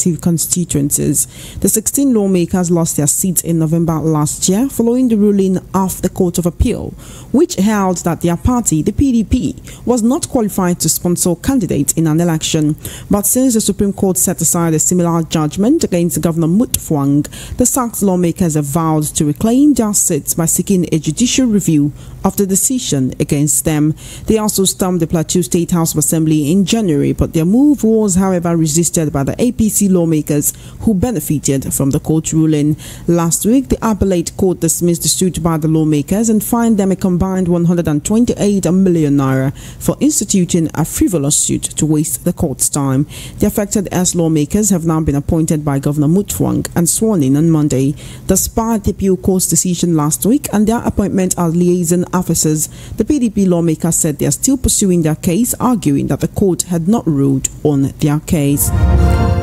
respective constituencies. The 16 lawmakers lost their seats in November last year following the ruling of the Court of Appeal, which held that their party, the PDP, was not qualified to sponsor candidates in an election. But since the Supreme Court set aside a similar judgment against Governor Mutfwang, the SACS lawmakers have vowed to reclaim their seats by seeking a judicial review of the decision against them. They also stormed the Plateau State House of Assembly in January, but their move was, however, resisted by the APC lawmakers who benefited from the court ruling. Last week, the appellate court dismissed the suit by the lawmakers and fined them a combined 128 million naira for instituting a frivolous suit to waste the court's time. The affected S lawmakers have now been appointed by Governor Mutfwang and sworn in on Monday. Despite the appeal court's decision last week and their appointment as liaison officers, the PDP lawmakers said they are still pursuing their case, arguing that the court had not ruled on their case.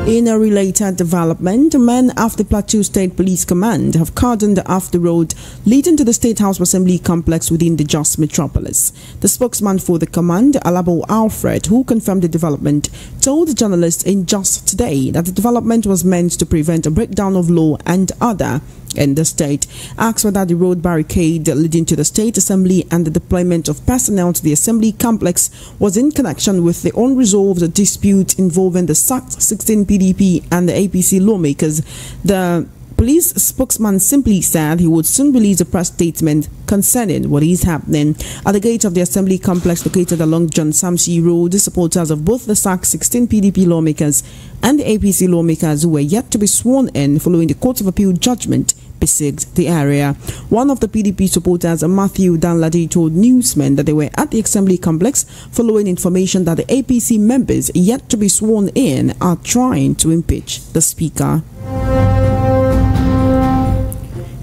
In a related development, men of the Plateau State Police Command have cordoned off the road leading to the State House of Assembly complex within the Jos metropolis. The spokesman for the command, Alabo Alfred, who confirmed the development, told journalists in Jos today that the development was meant to prevent a breakdown of law and order in the state. Asked whether the road barricade leading to the State Assembly and the deployment of personnel to the Assembly complex was in connection with the unresolved dispute involving the SACS 16 PDP and the APC lawmakers, the police spokesman simply said he would soon release a press statement concerning what is happening. At the gate of the Assembly complex located along John Samsi Road, supporters of both the SACS 16 PDP lawmakers and the APC lawmakers who were yet to be sworn in following the Court of Appeal judgment besieged the area. One of the PDP supporters, Matthew Danladi, told newsmen that they were at the Assembly complex following information that the APC members yet to be sworn in are trying to impeach the Speaker.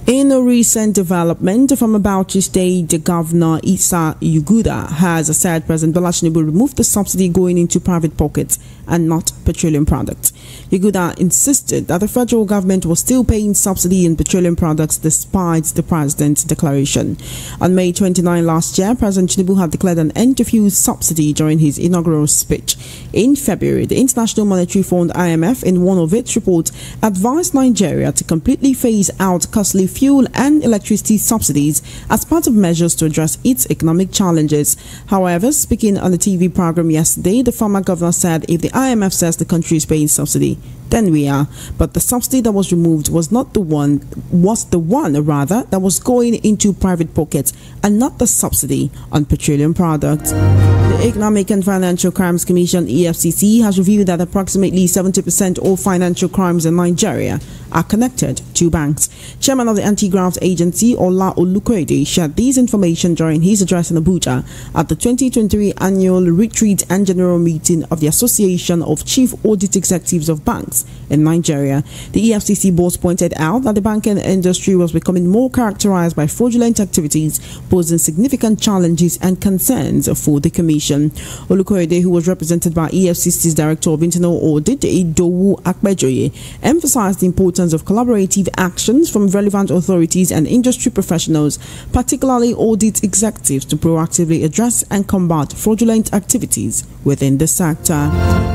In a recent development from Bauchi State, Governor Isa Yuguda has said President Bola Tinubu removed the subsidy going into private pockets and not petroleum products. Yuguda insisted that the federal government was still paying subsidy in petroleum products despite the president's declaration. On May 29 last year, President Tinubu had declared an end to fuel subsidy during his inaugural speech. In February, the International Monetary Fund (IMF), in one of its reports, advised Nigeria to completely phase out costly fuel and electricity subsidies as part of measures to address its economic challenges. However, speaking on the TV program yesterday, the former governor said if the IMF says the country is paying subsidy, then we are. But the subsidy that was removed was not the one, that was going into private pockets and not the subsidy on petroleum products. The Economic and Financial Crimes Commission (EFCC) has revealed that approximately 70% of financial crimes in Nigeria are connected to banks. Chairman of the Anti-Graft Agency, Ola Olukoyede, shared this information during his address in Abuja at the 2023 annual retreat and general meeting of the Association of Chief Audit Executives of Banks in Nigeria. The EFCC boss pointed out that the banking industry was becoming more characterized by fraudulent activities, posing significant challenges and concerns for the commission. Olukoyede, who was represented by EFCC's Director of Internal Audit, Idowu Akpejoye, emphasized the importance of collaborative actions from relevant authorities and industry professionals, particularly audit executives, to proactively address and combat fraudulent activities within the sector.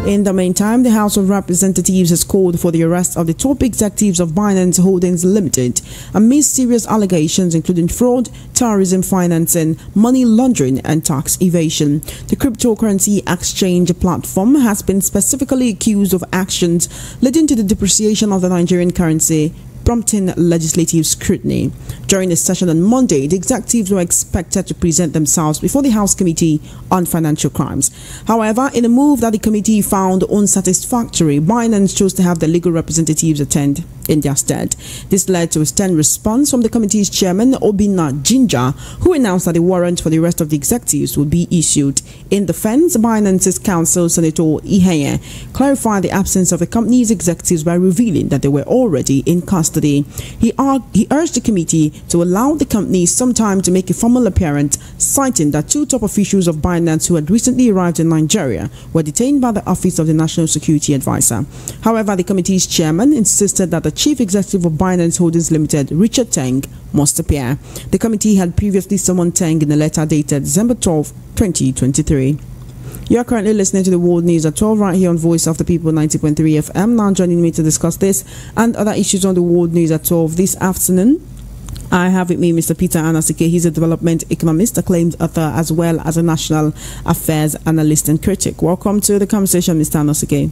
In the meantime, the House of Representatives has called for the arrest of the top executives of Binance Holdings Limited amid serious allegations including fraud, terrorism financing, money laundering and tax evasion. The cryptocurrency exchange platform has been specifically accused of actions leading to the depreciation of the Nigerian currency, prompting legislative scrutiny. During a session on Monday, the executives were expected to present themselves before the House Committee on Financial Crimes. However, in a move that the committee found unsatisfactory, Binance chose to have the legal representatives attend in their stead. This led to a stern response from the committee's chairman, Obinna Jinja, who announced that a warrant for the rest of the executives would be issued. In defense, Binance's counsel, Senator Iheye, clarified the absence of the company's executives by revealing that they were already in custody. He urged the committee to allow the company some time to make a formal appearance, citing that two top officials of Binance who had recently arrived in Nigeria were detained by the Office of the National Security Advisor. However, the committee's chairman insisted that the chief executive of Binance Holdings Limited, Richard Teng, must appear. The committee had previously summoned Teng in a letter dated December 12, 2023. You're currently listening to the World News at 12 right here on Voice of the People 90.3 FM. Now joining me to discuss this and other issues on the World News at 12 this afternoon, I have with me Mr. Peter Anasike. He's a development economist, acclaimed author, as well as a national affairs analyst and critic. Welcome to the conversation, Mr. Anasike.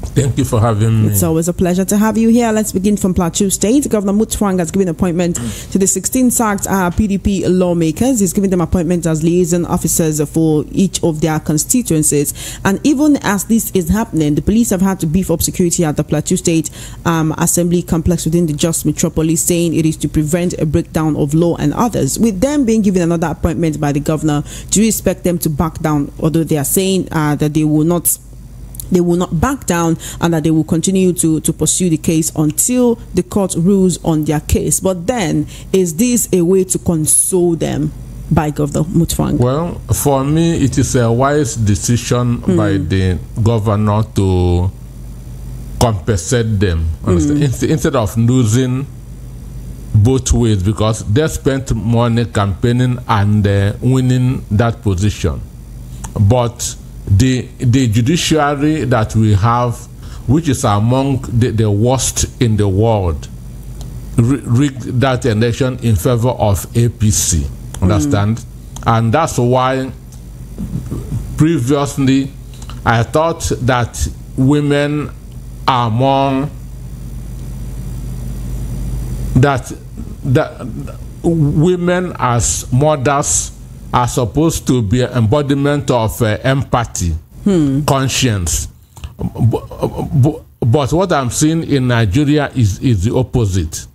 Thank you for having me. It's always a pleasure to have you here. Let's begin from Plateau State. Governor Mutfwang has given appointment to the 16 sacked PDP lawmakers. He's given them appointments as liaison officers for each of their constituencies. And even as this is happening, the police have had to beef up security at the Plateau State Assembly complex within the Jos Metropolis, saying it is to prevent a breakdown of law and others. With them being given another appointment by the governor, do you expect them to back down? Although they are saying that they will not back down and that they will continue to pursue the case until the court rules on their case. But then, is this a way to console them by Governor Mutfwang? Well, for me, it is a wise decision by the governor to compensate them instead of losing both ways, because they spent money campaigning and winning that position. But the judiciary that we have, which is among the worst in the world, rigged that election in favor of APC. Understand? And that's why previously I thought that women are more that women as mothers are supposed to be an embodiment of empathy, conscience. But what I'm seeing in Nigeria is the opposite,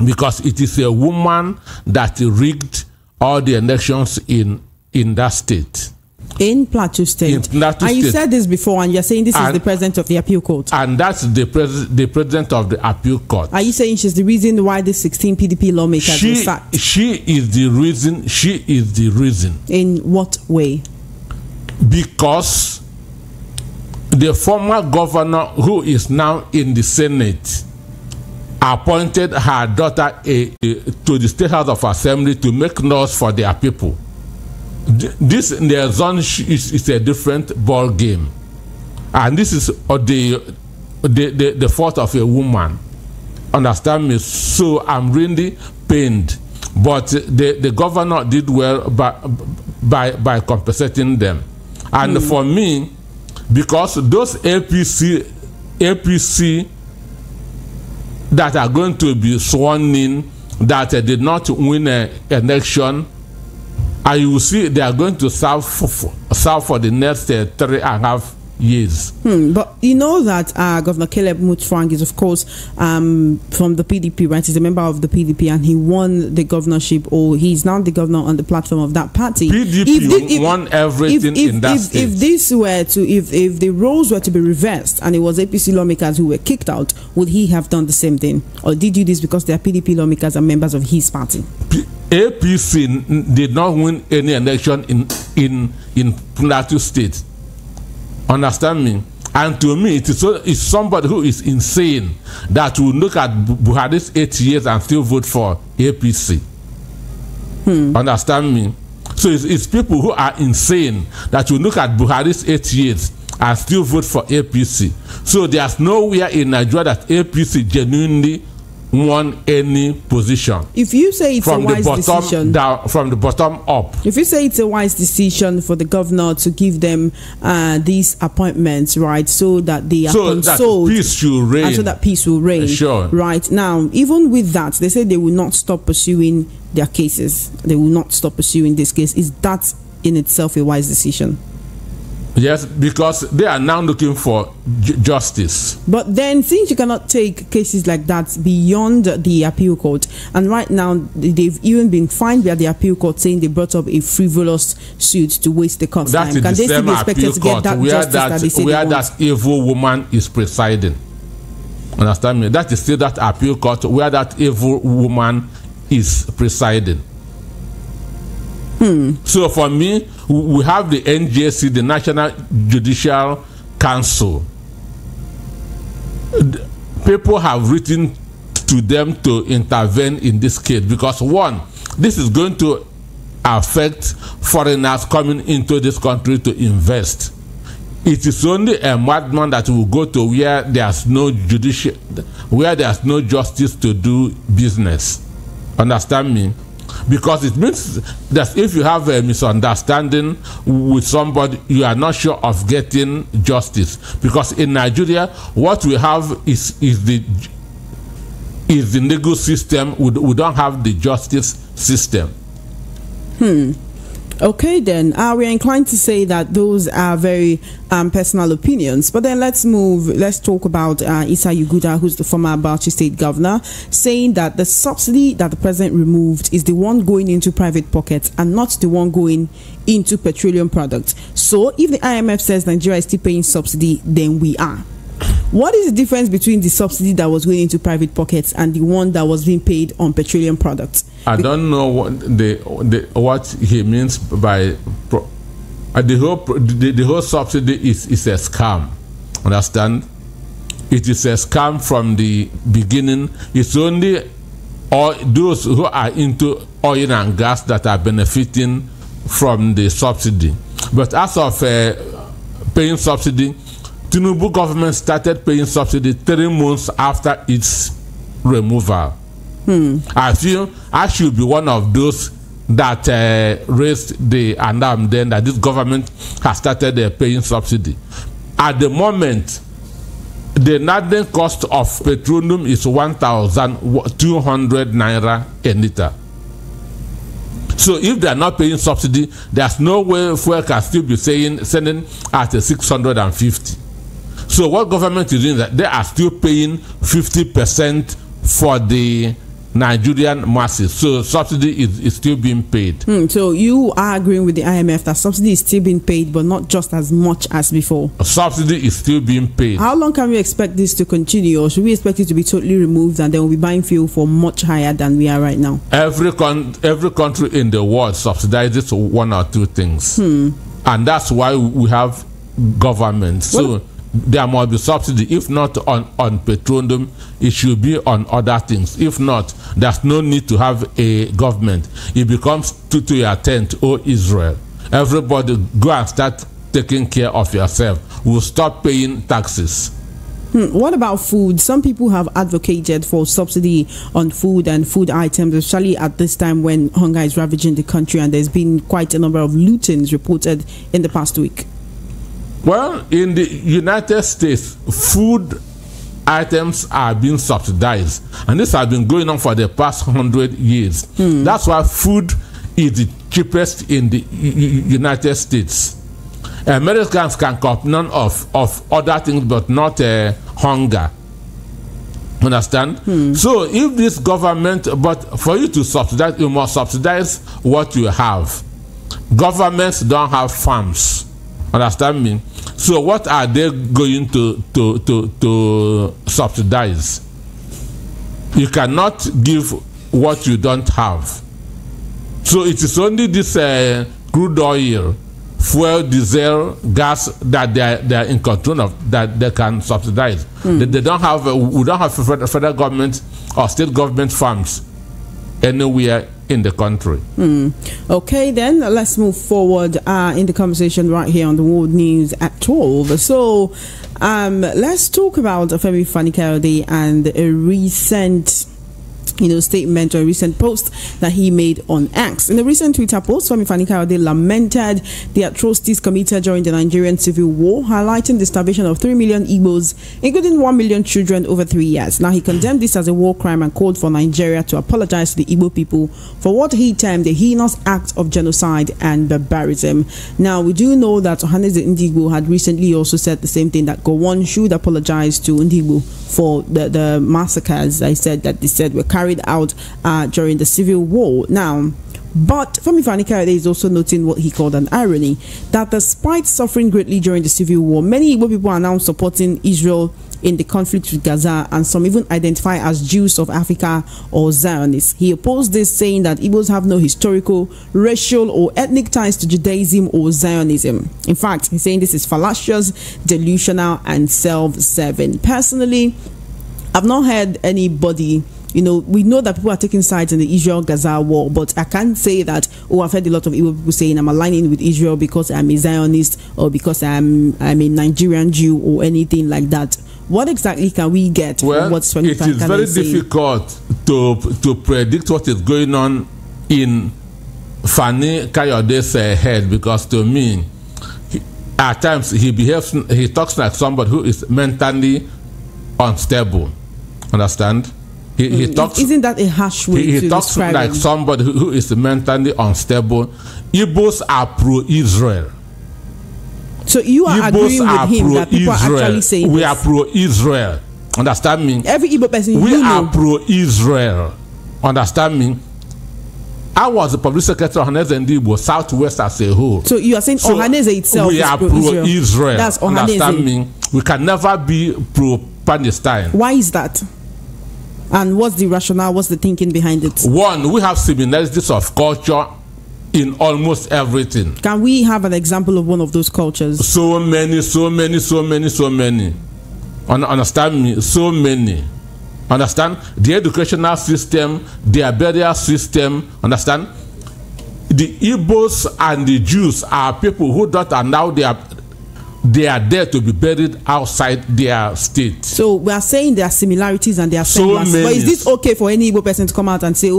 because it is a woman that rigged all the elections in that state. In Plateau State. And you said this before, and you're saying this is the president of the appeal court. And that's the president of the appeal court. Are you saying she's the reason why the 16 PDP lawmakers were sacked? She is the reason. She is the reason. In what way? Because the former governor, who is now in the Senate, appointed her daughter to the State House of Assembly to make laws for their people. This in their zone is a different ball game, and this is the fault of a woman. Understand me? So I'm really pained, but the governor did well by compensating them. And for me, because those APC that are going to be sworn in that did not win an election, and you will see they are going to serve for the next 3.5 years. But you know that Governor Caleb Mutfwang is, of course, from the PDP, right? He's a member of the PDP, and he won the governorship, or he's now the governor on the platform of that party. PDP won everything in that state. If this were to, if the roles were to be reversed, and it was APC lawmakers who were kicked out, would he have done the same thing, or did you this because they are PDP lawmakers and members of his party? APC did not win any election in Plateau State. Understand me? And to me, it's somebody who is insane that will look at Buhari's 8 years and still vote for APC. Understand me? So it's people who are insane that will look at Buhari's 8 years and still vote for APC. So there's nowhere in Nigeria that APC genuinely won any position. If you say it's a wise decision, from the bottom up. If you say it's a wise decision for the governor to give them these appointments, right, so that they are consoled, that peace should reign, and so that peace will reign. Sure. Right now, even with that, they say they will not stop pursuing their cases. They will not stop pursuing this case. Is that in itself a wise decision? Yes, because they are now looking for justice. But then, since you cannot take cases like that beyond the appeal court, and right now they've even been fined by the appeal court saying they brought up a frivolous suit to waste the court's time. Can they still be expected to get that justice that they say where that evil woman is presiding? Understand me? That is still that appeal court where that evil woman is presiding. So for me, we have the NJC, the National Judicial Council. People have written to them to intervene in this case because, one, this is going to affect foreigners coming into this country to invest. It is only a madman that will go to where there's no justice to do business. Understand me? Because it means that if you have a misunderstanding with somebody, you are not sure of getting justice. Because in Nigeria, what we have is the legal system. We don't have the justice system. Okay, then we are inclined to say that those are very personal opinions. But then let's talk about Issa Yuguda, who's the former Bauchi State governor, saying that the subsidy that the president removed is the one going into private pockets and not the one going into petroleum products. So if the IMF says Nigeria is still paying subsidy, then we are. What is the difference between the subsidy that was going into private pockets and the one that was being paid on petroleum products? I don't know what he means by the whole subsidy is a scam. Understand? It is a scam from the beginning. It's only those who are into oil and gas that are benefiting from the subsidy. But as of paying subsidy, Tinubu government started paying subsidy 3 months after its removal. I feel I should be one of those that raised the alarm then that this government has started paying subsidy. At the moment, the national cost of petroleum is 1,200 naira a liter. So if they are not paying subsidy, there's no way fuel can still be selling at 650. So what government is doing is that they are still paying 50% for the Nigerian masses. So subsidy is still being paid. So you are agreeing with the IMF that subsidy is still being paid, but not just as much as before? Subsidy is still being paid. How long can we expect this to continue, or should we expect it to be totally removed and then we'll be buying fuel for much higher than we are right now? Every country in the world subsidizes 1 or 2 things. And that's why we have government. So there must be subsidy. If not on petroleum, it should be on other things. If not, there's no need to have a government. It becomes to your tent, oh Israel. Everybody go and start taking care of yourself. We'll stop paying taxes. What about food? Some people have advocated for subsidy on food and food items, especially at this time when hunger is ravaging the country and there's been quite a number of lootings reported in the past week. Well, in the United States, food items are being subsidized, and this has been going on for the past 100 years. That's why food is the cheapest in the United States. Americans can complain of other things, but not hunger. Understand? So if this government, but for you to subsidize, you must subsidize what you have. Governments don't have farms. Understand me? So what are they going to subsidize? You cannot give what you don't have. So it is only this crude oil, fuel, diesel, gas that they are in control of, that they can subsidize. They don't have we don't have federal government or state government farms anywhere in the country. Okay, then let's move forward in the conversation right here on the World News at 12. So let's talk about Femi Fani-Kayode and a recent statement or a recent post that he made on X. In the recent Twitter post, Femi Fani-Kayode lamented the atrocities committed during the Nigerian Civil War, highlighting the starvation of 3 million Igbos, including 1 million children over 3 years. Now, he condemned this as a war crime and called for Nigeria to apologize to the Igbo people for what he termed a heinous act of genocide and barbarism. Now, we do know that Ohanaeze Ndigbo had recently also said the same thing, that Gowon should apologize to Ndigbo for the massacres they said were carried out during the Civil War. Now, but Femi Fani-Kayode is also noting what he called an irony, that despite suffering greatly during the Civil War, many Igbo people are now supporting Israel in the conflict with Gaza, and some even identify as Jews of Africa or Zionists. He opposed this, saying that Igbos have no historical, racial or ethnic ties to Judaism or Zionism. In fact, he's saying this is fallacious, delusional and self-serving. Personally, I've not heard anybody we know that people are taking sides in the Israel-Gaza war, but I can't say that, I've heard a lot of Igbo people saying I'm aligning with Israel because I'm a Zionist or because I'm a Nigerian Jew or anything like that. What exactly can we get from what's it is very difficult to predict what is going on in Fani Kayode's head, because to me, at times he talks like somebody who is mentally unstable. Understand? He talks. Isn't that a harsh way he talks like him? Somebody who is mentally unstable. Igbos are pro-Israel. So you are agreeing with him that people are actually saying we are pro-Israel. Understand me? Every Igbo person we are pro-Israel. Understand me? I was the public secretary of Ohaneze Ndigbo Southwest as a whole. So you are saying Ohaneze itself we is are pro-Israel. That's Ohaneze. Understand me? We can never be pro-Palestine. Why is that? And what's the rationale? What's the thinking behind it? One, we have similarities of culture in almost everything. Can we have an example of one of those cultures? So many. Understand me? So many. Understand? The educational system, the burial system. Understand? The Igbos and the Jews are people who don't allow they are there to be buried outside their state. So we are saying there are similarities and there are semblances. But is this okay for any Igbo person to come out and say,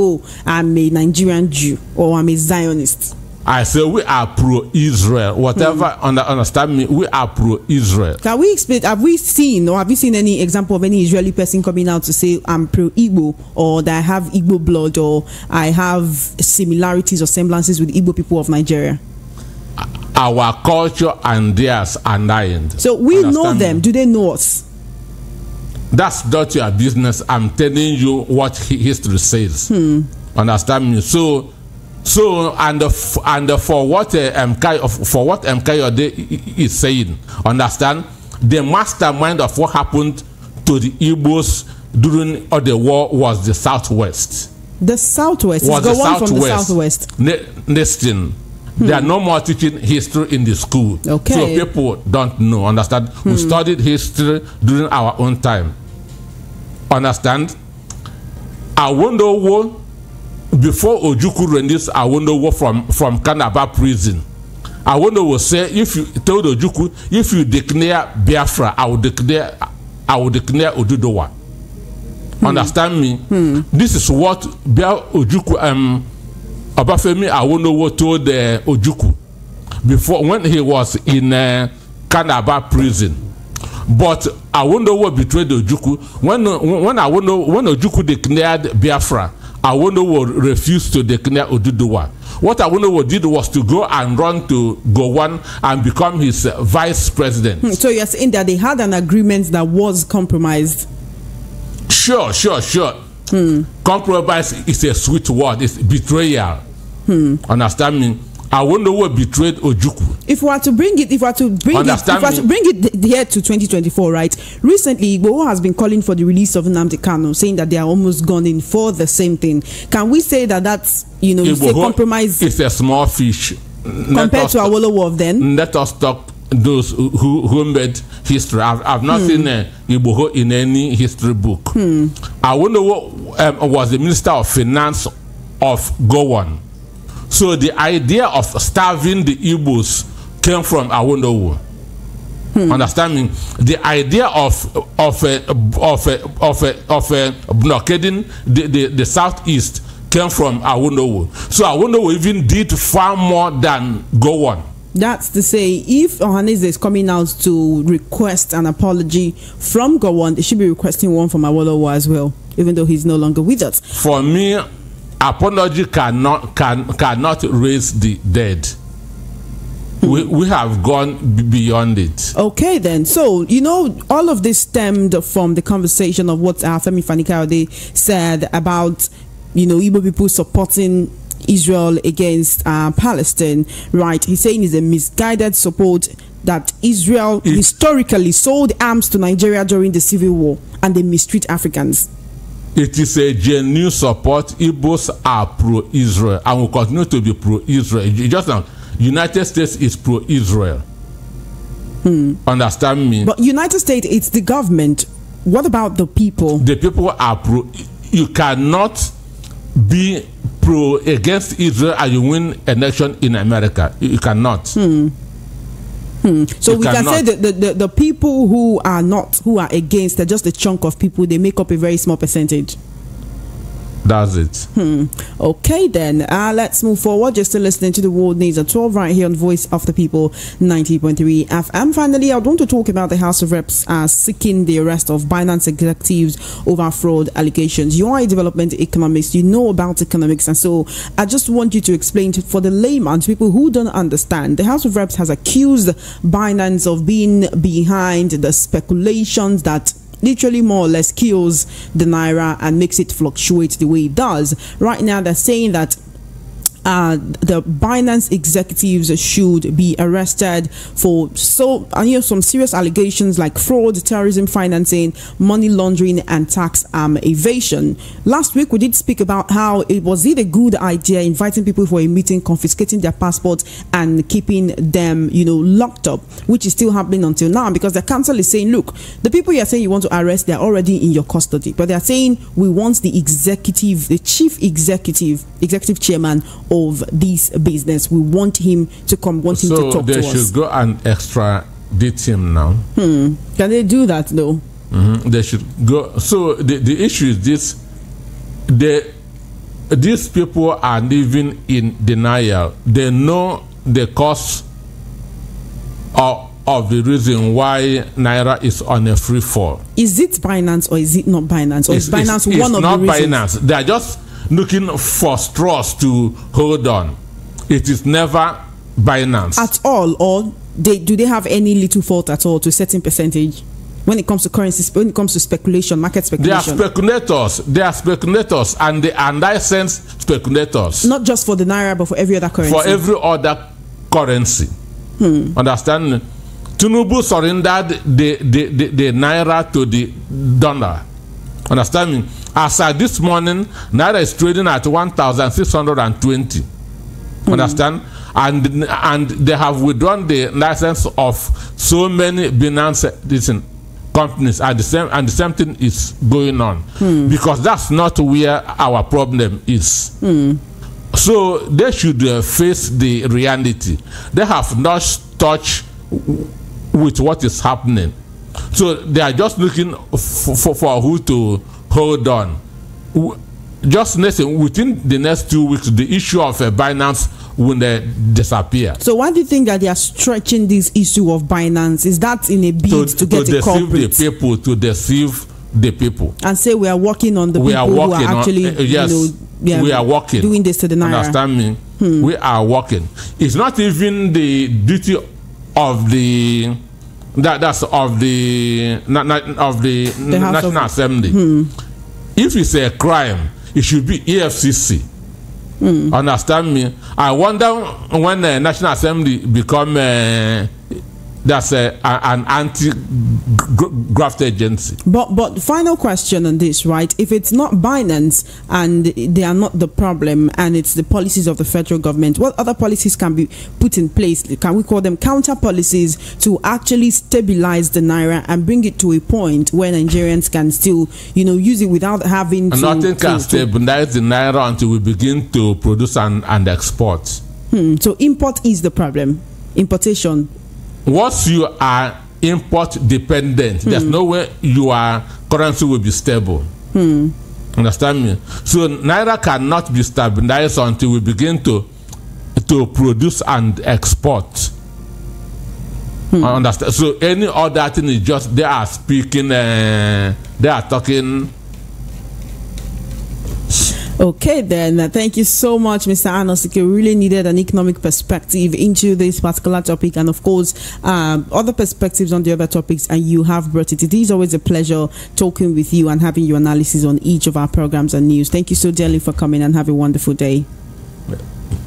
I'm a Nigerian Jew or I'm a Zionist? I say we are pro-Israel. Whatever, understand me, we are pro-Israel. Can we explain, have you seen any example of any Israeli person coming out to say I'm pro-Igbo, or that I have Igbo blood, or I have similarities or semblances with Igbo people of Nigeria? Our culture and theirs are aligned. So we know them. Do they know us? That's not your business. I'm telling you what history says. Understand me? So and for what Kayode is saying, understand, the mastermind of what happened to the Igbos during the war was the Southwest. The Southwest was the Southwest. From the Southwest. Listen. They are no more teaching history in the school. Okay. So people don't know. Understand? We studied history during our own time. Understand? Awolowo, before Ojukwu released Awolowo from Calabar prison, Awolowo say, if you told Ojukwu, if you declare Biafra, I will declare Oduduwa. Understand me? This is what Ojukwu Obafemi Awolowo told Ojukwu before, when he was in Calabar prison. But Awolowo betrayed Ojukwu. When Ojukwu declared Biafra, Awolowo refused to declare Oduduwa. What Awolowo did was to go and run to Gowon and become his vice president. So you're saying that they had an agreement that was compromised? Sure. Compromise is a sweet word. It's betrayal. Understand me? Awolowo betrayed Ojukwu. If we are to bring it here to 2024, right? Recently, Igbo has been calling for the release of Nnamdi Kanu, saying that they are almost gone in for the same thing. Can we say that that's, you say compromise? It's a small fish compared to Awolowo then. Let us talk those who made history. I've not seen Igbo in any history book. Awolowo was the Minister of Finance of Gowon. So the idea of starving the Igbos came from Awolowo. Understand me? The idea of blockading the southeast came from Awolowo. So Awolowo even did far more than Gowon. That's to say, if Ohaneze is coming out to request an apology from Gowon, they should be requesting one from Awolowo as well, even though he's no longer with us. For me, apology cannot raise the dead. We have gone beyond it. Okay, then. So, all of this stemmed from the conversation of what Femi Fani-Kayode said about, Igbo people supporting Israel against Palestine, right? He's saying it's a misguided support, that Israel historically sold arms to Nigeria during the Civil War and they mistreat Africans. It is a genuine support. Igbos are pro-Israel and will continue to be pro-Israel. Just now, United States is pro-Israel. Understand me? But United States, it's the government. What about the people? The people are pro-Israel. you cannot be pro against Israel and you win an election in America. You cannot. So you can say that the people who are against, they're just a chunk of people. They make up a very small percentage. That's it. Okay, then let's move forward. You're still listening to the World News at 12 right here on Voice of the People 90.3 FM. Finally, I want to talk about the House of Reps seeking the arrest of Binance executives over fraud allegations. You are a development economist, you know about economics, and so I just want you to explain for the layman, to people who don't understand. The House of Reps has accused Binance of being behind the speculations that literally more or less kills the naira and makes it fluctuate the way it does. Right now, they're saying that the Binance executives should be arrested for some serious allegations like fraud, terrorism financing, money laundering, and tax evasion. Last week we did speak about how it was a good idea inviting people for a meeting, confiscating their passports and keeping them locked up, which is still happening until now, because the council is saying, look, the people you're saying you want to arrest, they're already in your custody, but they're saying we want the chief executive chairman of this business. We want him to come, him to talk to us. So they should go and extradite him now. Can they do that though? They should go. So the issue is this: these people are living in denial. They know the cause of the reason why naira is on a free fall. Is it Binance or is it not Binance? Or is Binance one of the reasons? It's not Binance. They are just looking for straws to hold on. It is never Binance at all, or do they have any little fault at all to a certain percentage when it comes to currencies, when it comes to speculation, market speculation? They are speculators, and they are licensed speculators. Not just for the naira, but for every other currency. For every other currency. Understand? Tinubu surrendered the naira to the dollar. Understand me? As of this morning, naira is trading at 1,620. Understand? And they have withdrawn the license of so many Binance companies, and the same thing is going on, because that's not where our problem is. So they should face the reality. They have not touched with what is happening. So they are just looking for who to hold on. Just listen, within the next 2 weeks, the issue of Binance will disappear. So why do you think that they are stretching this issue of Binance? Is that in a bid to get a culprit? To deceive the people. And say we are working on the people who are actually we are working doing this to the naira. Understand me? We are working. It's not even the duty of the National Assembly. If it's a crime, it should be EFCC. Understand me? I wonder when the National Assembly become an anti-graft agency. But final question on this, right? If it's not Binance and they are not the problem, and it's the policies of the federal government, what other policies can be put in place? Can we call them counter policies to actually stabilize the naira and bring it to a point where Nigerians can still, use it without having to? Nothing can stabilize the naira until we begin to produce and export. So import is the problem. Importation. Once you are import dependent, there's no way your currency will be stable. Understand me? So naira cannot be stabilized until we begin to produce and export. Understand? So any other thing is just they are speaking, they are talking. Okay, then. Thank you so much, Mr. Anosike. We really needed an economic perspective into this particular topic, and of course, other perspectives on the other topics, and you have brought it. It is always a pleasure talking with you and having your analysis on each of our programs and news. Thank you so dearly for coming, and have a wonderful day.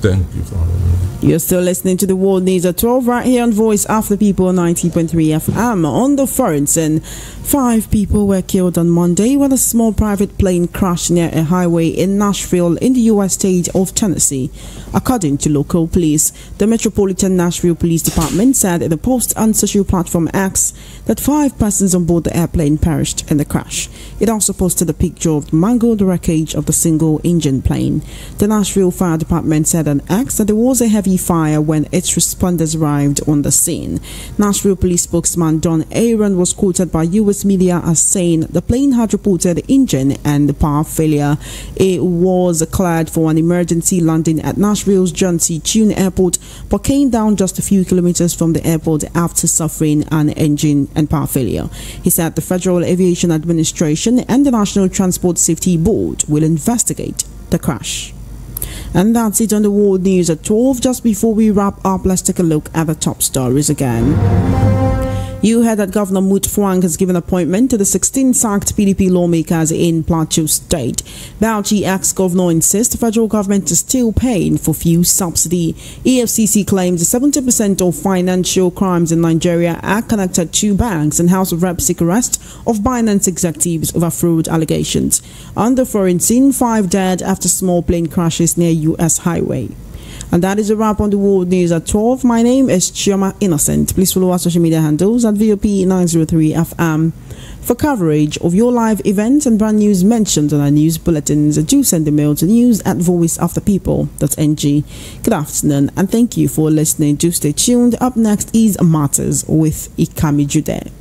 Thank you for having me. You're still listening to the World News at 12 right here on Voice of the People 90.3 FM. On the foreign, 5 people were killed on Monday when a small private plane crashed near a highway in Nashville in the U.S. state of Tennessee, according to local police. The Metropolitan Nashville Police Department said in a post on social platform X that 5 persons on board the airplane perished in the crash. It also posted a picture of the mangled wreckage of the single-engine plane. The Nashville Fire Department said on X that there was a heavy fire when its responders arrived on the scene. Nashville Police spokesman Don Aaron was quoted by U.S. media as saying the plane had reported engine and power failure. It was cleared for an emergency landing at Nashville's John C. Tune Airport, but came down just a few kilometers from the airport after suffering an engine and power failure. He said the Federal Aviation Administration and the National Transport Safety Board will investigate the crash. And that's it on the World News at 12. Just before we wrap up, let's take a look at the top stories again. You heard that Governor Mutfwang has given appointment to the 16 sacked PDP lawmakers in Plateau State. Bauchi ex-governor insists the federal government is still paying for fuel subsidy. EFCC claims 70% of financial crimes in Nigeria are connected to banks, and House of Reps seek arrest of Binance executives over fraud allegations. On the foreign scene, 5 dead after small plane crashes near U.S. highway. And that is a wrap on the World News at 12. My name is Chioma Innocent. Please follow our social media handles at VOP903FM. For coverage of your live events and brand news mentioned on our news bulletins, do send a mail to news@voiceofthepeople.ng. Good afternoon and thank you for listening. Do stay tuned. Up next is Matters with Ikami Jude.